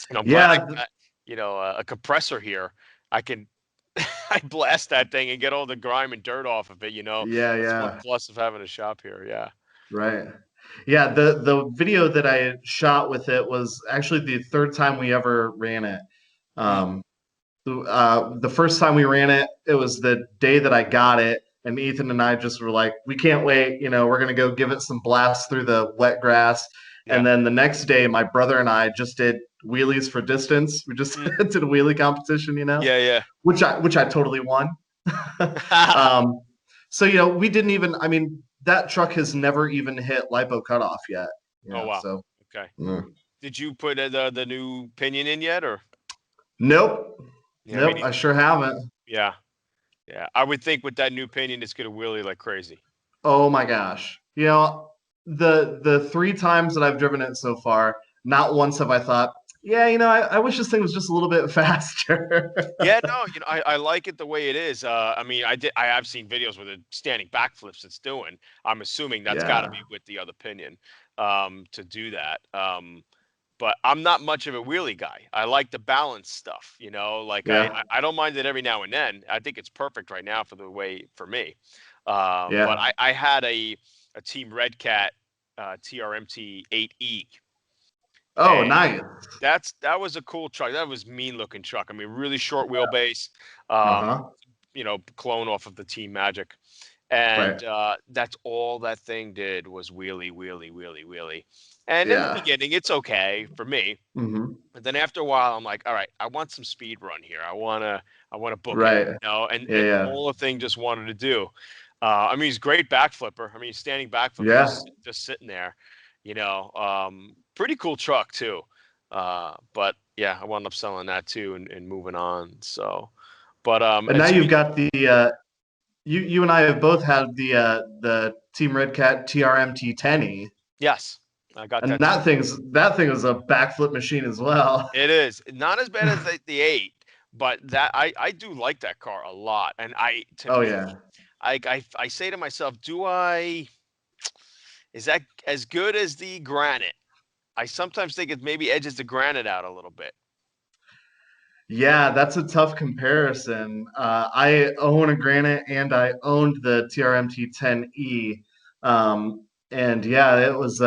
[SPEAKER 1] glad I
[SPEAKER 2] yeah,
[SPEAKER 1] got a compressor here. I can I blast that thing and get all the grime and dirt off of it.
[SPEAKER 2] yeah,
[SPEAKER 1] That's one
[SPEAKER 2] yeah.
[SPEAKER 1] plus of having a shop here. Yeah.
[SPEAKER 2] Right. Yeah, the video that I shot with it was actually the third time we ever ran it.
[SPEAKER 1] Mm.
[SPEAKER 2] Um, the first time we ran it, it was the day that I got it, and Ethan and I just were like, we can't wait. We're gonna go give it some blasts through the wet grass.
[SPEAKER 1] Yeah.
[SPEAKER 2] And then the next day, my brother and I just did wheelies for distance. We just
[SPEAKER 1] Mm.
[SPEAKER 2] did a wheelie competition,
[SPEAKER 1] Yeah. Yeah.
[SPEAKER 2] which I totally won. um, so we didn't even. I mean, that truck has never even hit lipo cutoff yet.
[SPEAKER 1] Oh wow.
[SPEAKER 2] So
[SPEAKER 1] Okay.
[SPEAKER 2] mm.
[SPEAKER 1] Did you put the new pinion in yet, or?
[SPEAKER 2] Nope,
[SPEAKER 1] Yeah, me
[SPEAKER 2] nope. I
[SPEAKER 1] neither.
[SPEAKER 2] sure haven't.
[SPEAKER 1] Yeah, yeah. I would think with that new pinion, it's gonna wheelie like crazy.
[SPEAKER 2] Oh my gosh. The three times that I've driven it so far, not once have I thought, yeah, I wish this thing was just a little bit faster.
[SPEAKER 1] Yeah, no, I like it the way it is. I mean, I have seen videos with the standing backflips it's doing. I'm assuming that's got to
[SPEAKER 2] Yeah.
[SPEAKER 1] be with the other pinion, to do that. But I'm not much of a wheelie guy. I like the balance stuff, like
[SPEAKER 2] Yeah.
[SPEAKER 1] I don't mind it every now and then. I think it's perfect right now for me. But
[SPEAKER 2] Yeah.
[SPEAKER 1] I had a Team Redcat TRMT 8E,
[SPEAKER 2] Oh,
[SPEAKER 1] and
[SPEAKER 2] nice.
[SPEAKER 1] that was a cool truck. That was mean looking truck. I mean, really short wheelbase, um,
[SPEAKER 2] Uh-huh.
[SPEAKER 1] clone off of the Team Magic. And
[SPEAKER 2] Right.
[SPEAKER 1] that's all that thing did was wheelie, wheelie, wheelie, wheelie. And in the
[SPEAKER 2] Yeah.
[SPEAKER 1] beginning, it's okay for me.
[SPEAKER 2] Hmm.
[SPEAKER 1] But then after a while, I'm like, all right, I want some speed run here. I wanna book it,
[SPEAKER 2] Right.
[SPEAKER 1] and
[SPEAKER 2] Yeah,
[SPEAKER 1] and
[SPEAKER 2] yeah.
[SPEAKER 1] all the thing just wanted to do. I mean, he's a great back flipper. I mean, standing back flipper,
[SPEAKER 2] Yeah.
[SPEAKER 1] just sitting there, pretty cool truck too. But yeah, I wound up selling that too and moving on. So, but
[SPEAKER 2] And
[SPEAKER 1] and
[SPEAKER 2] now you've
[SPEAKER 1] speak.
[SPEAKER 2] got you and I have both had the Team Red Cat TRMT 10E.
[SPEAKER 1] Yes, I got
[SPEAKER 2] And
[SPEAKER 1] that too.
[SPEAKER 2] that thing was a backflip machine as well.
[SPEAKER 1] It is not as bad as the eight, but that I do like that car a lot. And to
[SPEAKER 2] Oh
[SPEAKER 1] me,
[SPEAKER 2] yeah.
[SPEAKER 1] I say to myself, is that as good as the Granite? I sometimes think it maybe edges the Granite out a little bit.
[SPEAKER 2] Yeah, that's a tough comparison. I own a Granite and I owned the TRMT 10E. And yeah, it was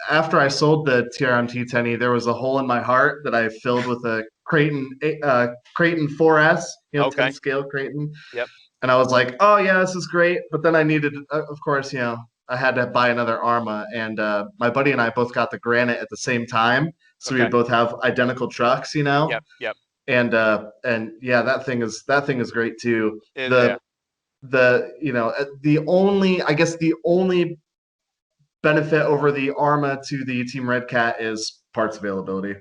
[SPEAKER 2] after I sold the TRMT 10E, there was a hole in my heart that I filled with a Creighton 4S, 10
[SPEAKER 1] Okay.
[SPEAKER 2] scale Creighton.
[SPEAKER 1] Yep.
[SPEAKER 2] And I was like, oh yeah, this is great. But then I needed, of course, I had to buy another Arma. And my buddy and I both got the Granite at the same time. So we
[SPEAKER 1] Okay.
[SPEAKER 2] both have identical trucks.
[SPEAKER 1] Yep. Yep.
[SPEAKER 2] And yeah, that thing is great too.
[SPEAKER 1] Yeah.
[SPEAKER 2] The only, I guess, the only benefit over the Arma to the Team Red Cat is parts availability.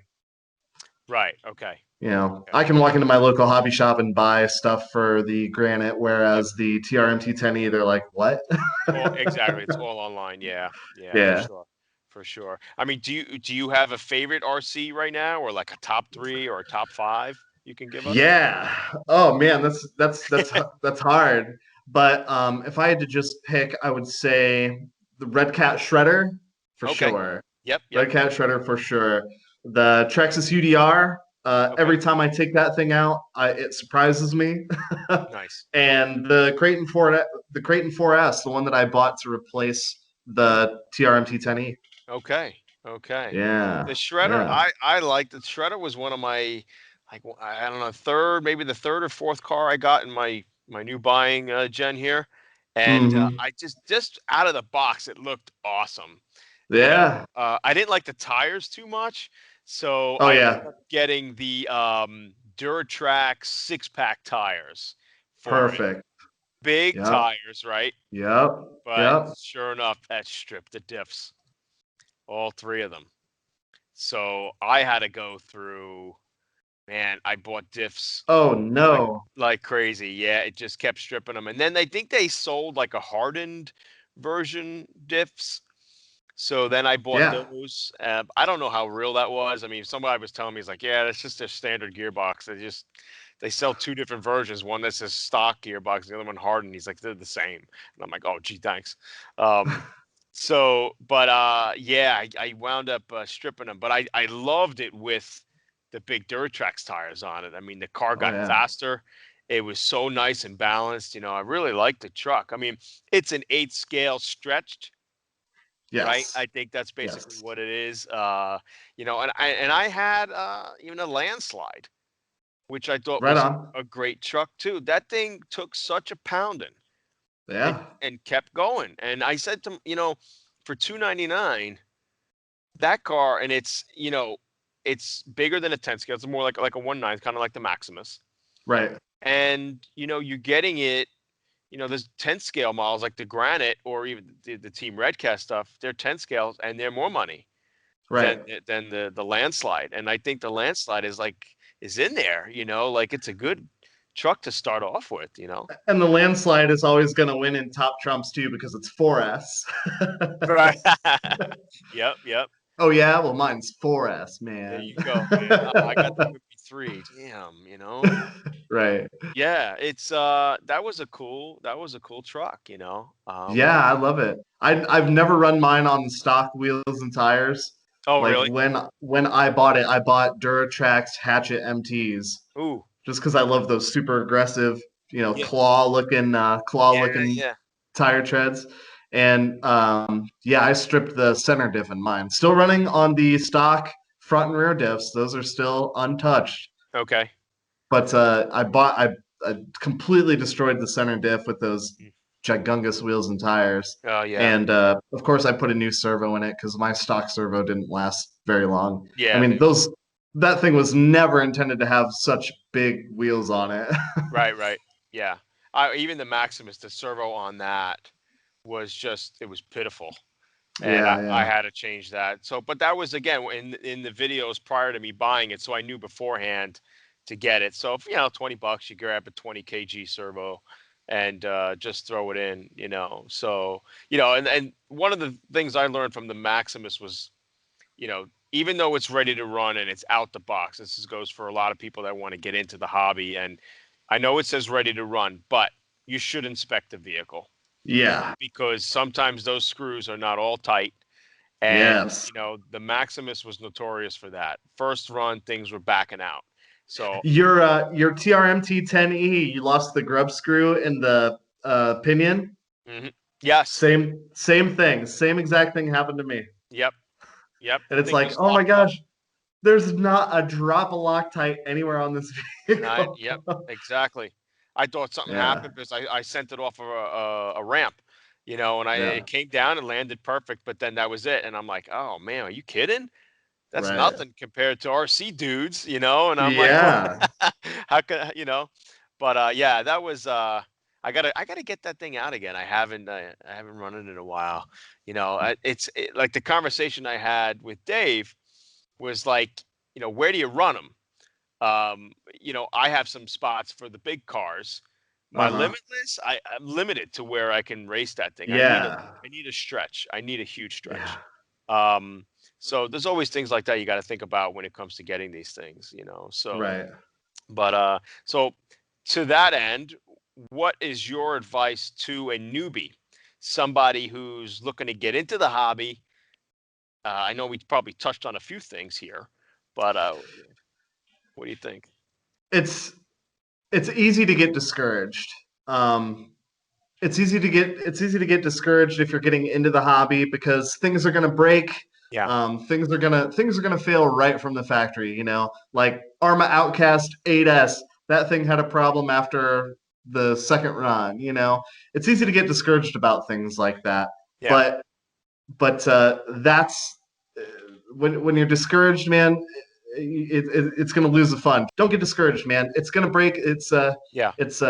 [SPEAKER 1] Right. Okay. Okay.
[SPEAKER 2] I can walk into my local hobby shop and buy stuff for the Granite,
[SPEAKER 1] Yep.
[SPEAKER 2] whereas the TRMT 10E, they're like, what?
[SPEAKER 1] Exactly. It's all online. Yeah. Yeah. For
[SPEAKER 2] Yeah.
[SPEAKER 1] sure. For sure. I mean, do you have a favorite RC right now, or like a top three or a top five you can give us?
[SPEAKER 2] Yeah. Oh man, that's hard. But if I had to just pick, I would say the Red Cat Shredder for
[SPEAKER 1] Okay.
[SPEAKER 2] sure.
[SPEAKER 1] Yep. Yep.
[SPEAKER 2] Red Cat Shredder for sure. The Traxxas UDR.
[SPEAKER 1] Okay.
[SPEAKER 2] Every time I take that thing out, it surprises me.
[SPEAKER 1] Nice.
[SPEAKER 2] And the Creighton 4S, the one that I bought to replace the TRMT 10E.
[SPEAKER 1] Okay. Okay.
[SPEAKER 2] Yeah,
[SPEAKER 1] The shredder,
[SPEAKER 2] yeah.
[SPEAKER 1] I liked the shredder was one of my like I don't know maybe the third or fourth car I got in my new buying gen here, and
[SPEAKER 2] Hmm.
[SPEAKER 1] I just out of the box it looked awesome. You know,
[SPEAKER 2] Yeah.
[SPEAKER 1] I didn't like the tires too much, so
[SPEAKER 2] Oh
[SPEAKER 1] I ended
[SPEAKER 2] yeah.
[SPEAKER 1] up getting the Duratrack 6-pack tires for it.
[SPEAKER 2] Perfect.
[SPEAKER 1] Big
[SPEAKER 2] Yep.
[SPEAKER 1] tires, right?
[SPEAKER 2] Yep.
[SPEAKER 1] But
[SPEAKER 2] Yep.
[SPEAKER 1] sure enough, that stripped the diffs, all three of them. So I had to go through. Man, I bought diffs
[SPEAKER 2] Oh
[SPEAKER 1] like
[SPEAKER 2] no.
[SPEAKER 1] like crazy. Yeah, it just kept stripping them, and then they think they sold like a hardened version diffs. So then I bought
[SPEAKER 2] Yeah.
[SPEAKER 1] those. I don't know how real that was. I mean, somebody was telling me, he's like, yeah, that's just their standard gearbox. They sell two different versions. One that says stock gearbox, the other one hardened. He's like, they're the same. And I'm like, oh, gee, thanks. Um, but yeah, I wound up stripping them, but I loved it with the big Duratrax tires on it. I mean, the car
[SPEAKER 2] Oh
[SPEAKER 1] got
[SPEAKER 2] yeah.
[SPEAKER 1] faster. It was so nice and balanced. I really liked the truck. I mean, it's an 8 scale stretched, right?
[SPEAKER 2] Yes.
[SPEAKER 1] I think that's basically
[SPEAKER 2] Yes.
[SPEAKER 1] what it is. And I had even a landslide, which I thought
[SPEAKER 2] Right
[SPEAKER 1] was
[SPEAKER 2] on.
[SPEAKER 1] a great truck too. That thing took such a pounding and
[SPEAKER 2] Yeah.
[SPEAKER 1] and kept going. And I said to him, for 299, that car, and it's bigger than a 10 scale. It's more like a 1/9, kind of like the Maximus.
[SPEAKER 2] Right.
[SPEAKER 1] And you're getting it. There's 10 scale models like the Granite or even the Team Redcat stuff. They're 10 scales and they're more money
[SPEAKER 2] Right.
[SPEAKER 1] than the landslide. And I think the landslide is in there, like it's a good truck to start off with.
[SPEAKER 2] And the landslide is always going to win in top trumps too because it's 4S.
[SPEAKER 1] Right. Yep, yep.
[SPEAKER 2] Oh yeah, well mine's 4S,
[SPEAKER 1] There
[SPEAKER 2] man.
[SPEAKER 1] you go, man. I got the 53. Damn.
[SPEAKER 2] Right.
[SPEAKER 1] Yeah, it's that was a cool truck.
[SPEAKER 2] Yeah, I love it. I've never run mine on stock wheels and tires.
[SPEAKER 1] Oh,
[SPEAKER 2] Like
[SPEAKER 1] really?
[SPEAKER 2] when I bought it, I bought Duratrax Hatchet MTs
[SPEAKER 1] Ooh.
[SPEAKER 2] just because I love those super aggressive,
[SPEAKER 1] Yeah.
[SPEAKER 2] claw
[SPEAKER 1] Yeah,
[SPEAKER 2] looking
[SPEAKER 1] yeah.
[SPEAKER 2] tire treads. And yeah, I stripped the center diff in mine. Still running on the stock front and rear diffs; those are still untouched.
[SPEAKER 1] Okay.
[SPEAKER 2] But I completely destroyed the center diff with those
[SPEAKER 1] Mm.
[SPEAKER 2] gigangus wheels and tires.
[SPEAKER 1] Oh, yeah.
[SPEAKER 2] And of course, I put a new servo in it because my stock servo didn't last very long. I
[SPEAKER 1] Yeah,
[SPEAKER 2] mean, that thing was never intended to have such big wheels on it.
[SPEAKER 1] right, right. Yeah. Even the Maximus, the servo on that it was pitiful. And I,
[SPEAKER 2] Yeah,
[SPEAKER 1] I
[SPEAKER 2] yeah,
[SPEAKER 1] had to change that. So, but that was again in the videos prior to me buying it, so I knew beforehand to get it. So, if $20, you grab a 20 kg servo and just throw it in. So, and one of the things I learned from the Maximus was, even though it's ready to run and it's out the box, goes for a lot of people that want to get into the hobby. And I know it says ready to run, but you should inspect the vehicle
[SPEAKER 2] yeah.
[SPEAKER 1] because sometimes those screws are not all tight. And,
[SPEAKER 2] Yes.
[SPEAKER 1] the Maximus was notorious for that. First run, things were backing out. So,
[SPEAKER 2] Your TRMT 10E, you lost the grub screw in the pinion.
[SPEAKER 1] yes.
[SPEAKER 2] Same thing. Same exact thing happened to me.
[SPEAKER 1] Yep. Yep.
[SPEAKER 2] And it's
[SPEAKER 1] Thing
[SPEAKER 2] like,
[SPEAKER 1] was
[SPEAKER 2] oh my
[SPEAKER 1] locked up.
[SPEAKER 2] gosh, there's not a drop of Loctite anywhere on this vehicle.
[SPEAKER 1] Yep. Exactly. I thought something
[SPEAKER 2] Yeah,
[SPEAKER 1] happened because I sent it off of a ramp, and
[SPEAKER 2] yeah,
[SPEAKER 1] it came down and landed perfect, but then that was it. And I'm like, oh man, are you kidding? That's
[SPEAKER 2] right.
[SPEAKER 1] nothing compared to RC dudes. And I'm like,
[SPEAKER 2] Yeah,
[SPEAKER 1] how can. But yeah, that was I gotta get that thing out again. I haven't run it in a while. Like the conversation I had with Dave was like, where do you run them? I have some spots for the big cars. My
[SPEAKER 2] uh-huh.
[SPEAKER 1] limitless, I'm limited to where I can race that thing.
[SPEAKER 2] Yeah,
[SPEAKER 1] I need a stretch. I need a huge
[SPEAKER 2] yeah,
[SPEAKER 1] stretch. Um, so there's always things like that you got to think about when it comes to getting these things. So,
[SPEAKER 2] right.
[SPEAKER 1] but so to that end, what is your advice to a newbie, somebody who's looking to get into the hobby? I know we probably touched on a few things here, but What do you think?
[SPEAKER 2] It's it's easy to get discouraged. Um, it's easy to get discouraged if you're getting into the hobby because things are gonna break.
[SPEAKER 1] Yeah,
[SPEAKER 2] Things are gonna fail right from the factory. Like Arma Outcast 8S, that thing had a problem after the second run. It's easy to get discouraged about things like that.
[SPEAKER 1] yeah,
[SPEAKER 2] But that's when you're discouraged, man. It's gonna lose the fun. Don't get discouraged, man. It's gonna break.
[SPEAKER 1] yeah,
[SPEAKER 2] It's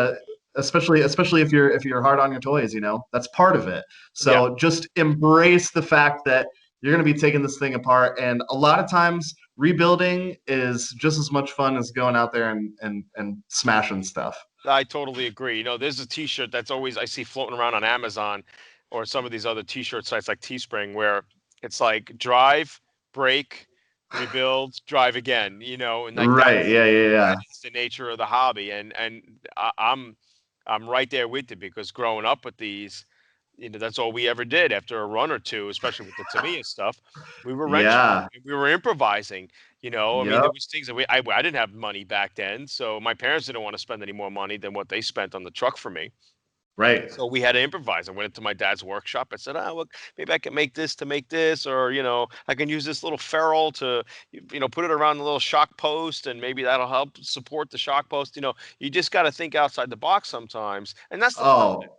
[SPEAKER 2] especially if you're hard on your toys. That's part of it.
[SPEAKER 1] yeah.
[SPEAKER 2] So just embrace the fact that you're gonna be taking this thing apart, and a lot of times rebuilding is just as much fun as going out there and smashing stuff.
[SPEAKER 1] I totally agree. There's a T-shirt that's always I see floating around on Amazon or some of these other T-shirt sites like Teespring, where it's like drive, break, rebuild, drive again. And like
[SPEAKER 2] Right? Yeah, yeah,
[SPEAKER 1] that
[SPEAKER 2] yeah.
[SPEAKER 1] is the nature of the hobby, and I'm right there with you because growing up with these, that's all we ever did after a run or two, especially with the Tamiya stuff. We were wrenching,
[SPEAKER 2] Yeah.
[SPEAKER 1] we were improvising. I mean, there
[SPEAKER 2] Yep.
[SPEAKER 1] was things that I didn't have money back then, so my parents didn't want to spend any more money than what they spent on the truck for me.
[SPEAKER 2] Right.
[SPEAKER 1] So we had to improvise. I went into my dad's workshop. I said, "Ah, look, maybe I can make this to make this, or I can use this little ferrule to, put it around the little shock post, and maybe that'll help support the shock post." You just got to think outside the box sometimes, and that's the fun of it.
[SPEAKER 2] Oh,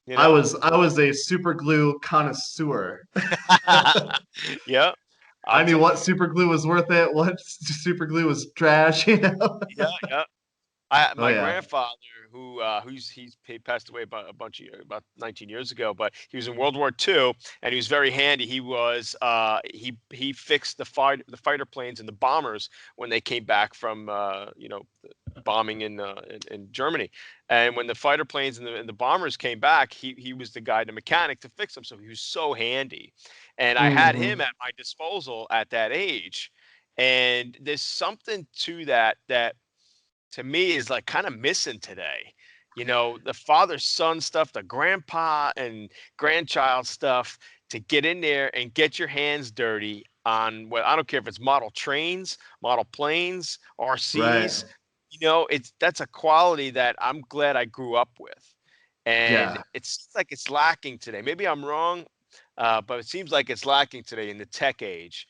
[SPEAKER 1] You
[SPEAKER 2] I
[SPEAKER 1] know?
[SPEAKER 2] was I was a super glue connoisseur.
[SPEAKER 1] Yeah, I'll
[SPEAKER 2] I knew
[SPEAKER 1] tell
[SPEAKER 2] what
[SPEAKER 1] you.
[SPEAKER 2] super glue was worth it, what super glue was trash.
[SPEAKER 1] Yeah, yeah. I
[SPEAKER 2] Oh
[SPEAKER 1] my
[SPEAKER 2] yeah.
[SPEAKER 1] grandfather, he passed away about 19 years ago, but he was in World War II and he was very handy. He fixed the fighter planes and the bombers when they came back from bombing in Germany. And when the fighter planes and the bombers came back, he was the guy, the mechanic to fix them. So he was so handy, and I had him
[SPEAKER 2] Hmm.
[SPEAKER 1] at my disposal at that age. And there's something to that to me is like kind of missing today. The father son stuff, the grandpa and grandchild stuff, to get in there and get your hands dirty on what I don't care if it's model trains, model planes,
[SPEAKER 2] Right.
[SPEAKER 1] RCs. It's that's a quality that I'm glad I grew up with. And
[SPEAKER 2] Yeah.
[SPEAKER 1] it's like it's lacking today. Maybe I'm wrong, but it seems like it's lacking today in the tech age.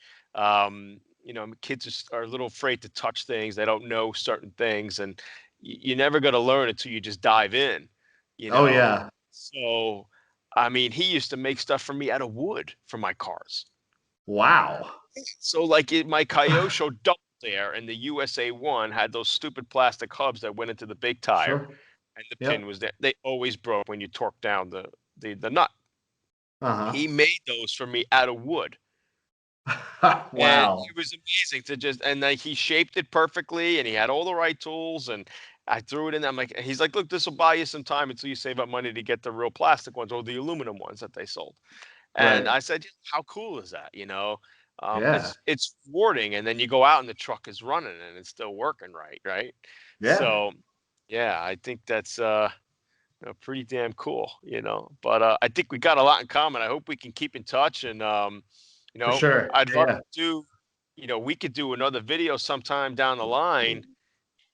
[SPEAKER 1] Kids are a little afraid to touch things. They don't know certain things, and you're never going to learn until you just dive in. You
[SPEAKER 2] Oh
[SPEAKER 1] know,
[SPEAKER 2] yeah.
[SPEAKER 1] so I mean, he used to make stuff for me out of wood for my cars.
[SPEAKER 2] Wow.
[SPEAKER 1] So like my Kyosho double there, and the USA one had those stupid plastic hubs that went into the big tire,
[SPEAKER 2] Sure.
[SPEAKER 1] and the pin
[SPEAKER 2] Yep.
[SPEAKER 1] was there. They always broke when you torque down the nut. He
[SPEAKER 2] Uh-huh.
[SPEAKER 1] made those for me out of wood. And
[SPEAKER 2] Wow.
[SPEAKER 1] it was amazing to just and like he shaped it perfectly and he had all the right tools and I threw it in. I'm like, he's like, look, this will buy you some time until you save up money to get the real plastic ones or the aluminum ones that they sold. And
[SPEAKER 2] Right.
[SPEAKER 1] I said, how cool is that?
[SPEAKER 2] Yeah.
[SPEAKER 1] It's rewarding. And then you go out and the truck is running and it's still working right, right?
[SPEAKER 2] Yeah.
[SPEAKER 1] So yeah, I think that's pretty damn cool, But I think we got a lot in common. I hope we can keep in touch and you
[SPEAKER 2] For
[SPEAKER 1] know,
[SPEAKER 2] sure.
[SPEAKER 1] I'd
[SPEAKER 2] Yeah.
[SPEAKER 1] love
[SPEAKER 2] Yeah.
[SPEAKER 1] to we could do another video sometime down the line,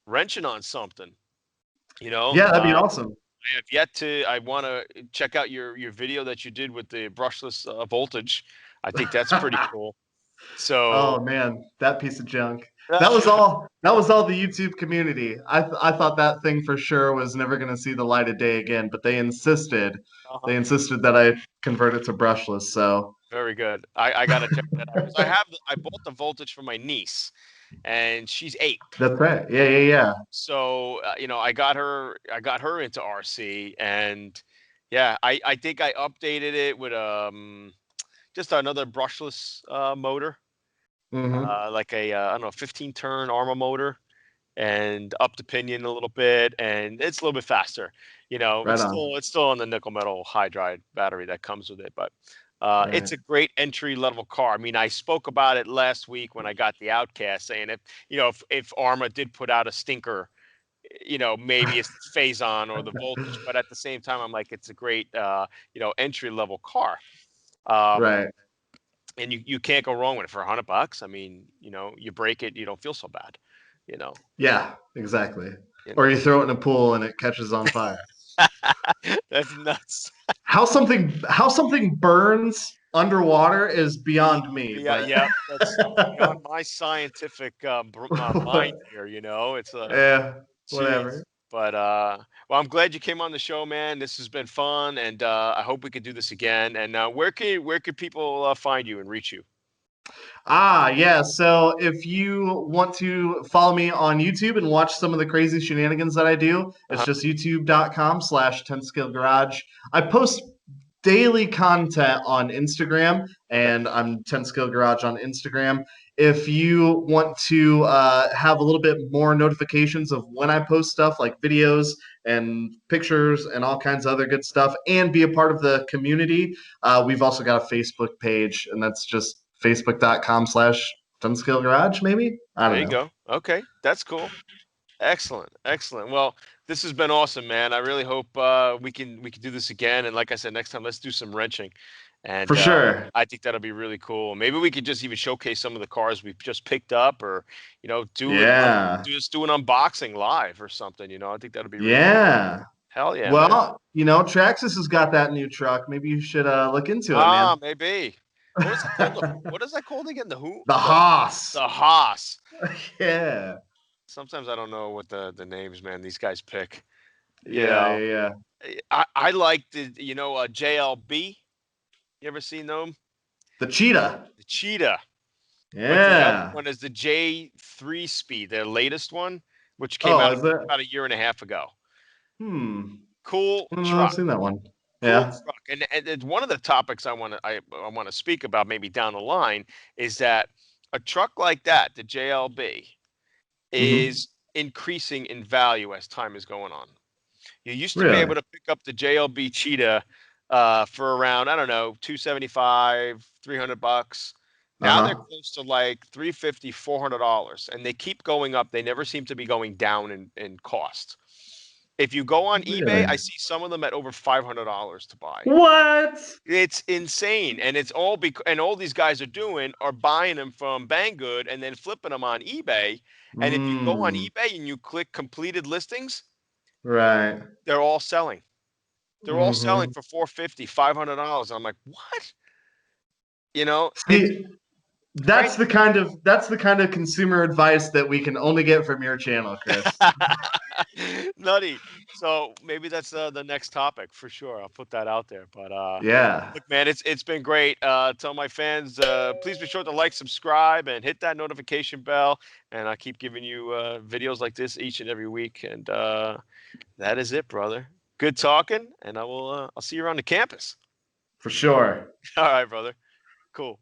[SPEAKER 1] wrenching on something, you know.
[SPEAKER 2] Yeah, that'd be
[SPEAKER 1] Um,
[SPEAKER 2] awesome.
[SPEAKER 1] I want to check out your video that you did with the brushless voltage. I think that's pretty cool.
[SPEAKER 2] Oh
[SPEAKER 1] So,
[SPEAKER 2] man, that piece of junk. That was all the YouTube community. I thought that thing for sure was never going to see the light of day again, but they insisted.
[SPEAKER 1] uh-huh.
[SPEAKER 2] They insisted that I convert it to brushless. So,
[SPEAKER 1] Very good. I got to check that out because I bought the voltage for my niece, and she's 8.
[SPEAKER 2] that's right. Yeah, yeah, yeah.
[SPEAKER 1] So I got her into RC, and yeah, I think I updated it with just another brushless motor,
[SPEAKER 2] Mm-hmm.
[SPEAKER 1] like a I don't know, 15 turn Arma motor, and up the pinion a little bit, and it's a little bit faster.
[SPEAKER 2] Right
[SPEAKER 1] It's
[SPEAKER 2] on.
[SPEAKER 1] still on the nickel metal hydride battery that comes with it, but it's
[SPEAKER 2] Right.
[SPEAKER 1] a great entry level car. I mean, I spoke about it last week when I got the Outcast, saying if Arma did put out a stinker, maybe it's the phase-on or the voltage, but at the same time, I'm like, it's a great, entry level car. Um,
[SPEAKER 2] Right.
[SPEAKER 1] and you can't go wrong with it for $100. I mean, you break it, you don't feel so bad. You know.
[SPEAKER 2] Yeah, exactly.
[SPEAKER 1] You
[SPEAKER 2] Or
[SPEAKER 1] know.
[SPEAKER 2] you throw it in a pool and it catches on fire.
[SPEAKER 1] That's nuts.
[SPEAKER 2] How something burns underwater is beyond me,
[SPEAKER 1] Yeah,
[SPEAKER 2] but
[SPEAKER 1] yeah, that's beyond my scientific mind here. You know, it's
[SPEAKER 2] yeah,
[SPEAKER 1] jeez.
[SPEAKER 2] whatever.
[SPEAKER 1] But well, I'm glad you came on the show, man. This has been fun, and I hope we could do this again. And where could people find you and reach you?
[SPEAKER 2] Yeah. So if you want to follow me on YouTube and watch some of the crazy shenanigans that I do, it's
[SPEAKER 1] Uh-huh.
[SPEAKER 2] just youtube.com/10skillgarage. I post daily content on Instagram,
[SPEAKER 1] Okay.
[SPEAKER 2] and I'm 10 Skill Garage on Instagram. If you want to have a little bit more notifications of when I post stuff like videos and pictures and all kinds of other good stuff, and be a part of the community, we've also got a Facebook page, and that's just facebook.com/10 Skill Garage, maybe? I
[SPEAKER 1] There
[SPEAKER 2] don't
[SPEAKER 1] you
[SPEAKER 2] know.
[SPEAKER 1] go. Okay, that's cool. Excellent, excellent. Well, this has been awesome, man. I really hope we can do this again. And like I said, next time let's do some wrenching,
[SPEAKER 2] For
[SPEAKER 1] and
[SPEAKER 2] sure.
[SPEAKER 1] I think that'll be really cool. Maybe we could just even showcase some of the cars we've just picked up, or
[SPEAKER 2] Yeah.
[SPEAKER 1] just do an unboxing live or something. I think that'll be really cool.
[SPEAKER 2] Yeah.
[SPEAKER 1] Hell yeah, man.
[SPEAKER 2] Well, Traxxas has got that new truck. Maybe you should look into it, man.
[SPEAKER 1] Ah, maybe. What is it called? What is that called again? The who?
[SPEAKER 2] The Haas.
[SPEAKER 1] The Haas.
[SPEAKER 2] Yeah.
[SPEAKER 1] Sometimes I don't know what the names, man, these guys pick. You
[SPEAKER 2] Yeah,
[SPEAKER 1] know,
[SPEAKER 2] yeah, yeah.
[SPEAKER 1] I like JLB. You ever seen them?
[SPEAKER 2] The Cheetah.
[SPEAKER 1] The Cheetah. But the other
[SPEAKER 2] Yeah.
[SPEAKER 1] one is the J3 Speed, their latest one, which came
[SPEAKER 2] Oh,
[SPEAKER 1] out
[SPEAKER 2] is it?
[SPEAKER 1] about a year and a half ago.
[SPEAKER 2] Hmm.
[SPEAKER 1] Cool
[SPEAKER 2] I don't know. I've
[SPEAKER 1] truck.
[SPEAKER 2] seen that one.
[SPEAKER 1] Cool
[SPEAKER 2] Yeah.
[SPEAKER 1] truck. And it's one of the topics I want to speak about maybe down the line is that a truck like that, the JLB,
[SPEAKER 2] Hmm.
[SPEAKER 1] is increasing in value as time is going on. You used to be
[SPEAKER 2] Really?
[SPEAKER 1] able to pick up the JLB Cheetah for around, I don't know, 275, $300. Now they're
[SPEAKER 2] Uh-huh.
[SPEAKER 1] close to like 350, $400, and they keep going up. They never seem to be going down in cost. If you go on eBay,
[SPEAKER 2] Really?
[SPEAKER 1] I see some of them at over $500 to buy.
[SPEAKER 2] What?
[SPEAKER 1] It's insane, and it's all and all these guys are doing are buying them from Banggood and then flipping them on eBay. And if you go on
[SPEAKER 2] Mm.
[SPEAKER 1] eBay and you click completed listings,
[SPEAKER 2] Right.
[SPEAKER 1] they're all selling. They're all selling
[SPEAKER 2] Hmm.
[SPEAKER 1] for 450, $500. I'm like, what? It's
[SPEAKER 2] See,
[SPEAKER 1] crazy.
[SPEAKER 2] that's the kind of consumer advice that we can only get from your channel, Chris.
[SPEAKER 1] Nutty. So maybe that's the next topic for sure. I'll put that out there. But
[SPEAKER 2] Yeah.
[SPEAKER 1] look, man, it's been great. Tell my fans, please be sure to like, subscribe, and hit that notification bell. And I keep giving you videos like this each and every week. And that is it, brother. Good talking, and I'll see you around the campus.
[SPEAKER 2] For sure.
[SPEAKER 1] All right, brother. Cool.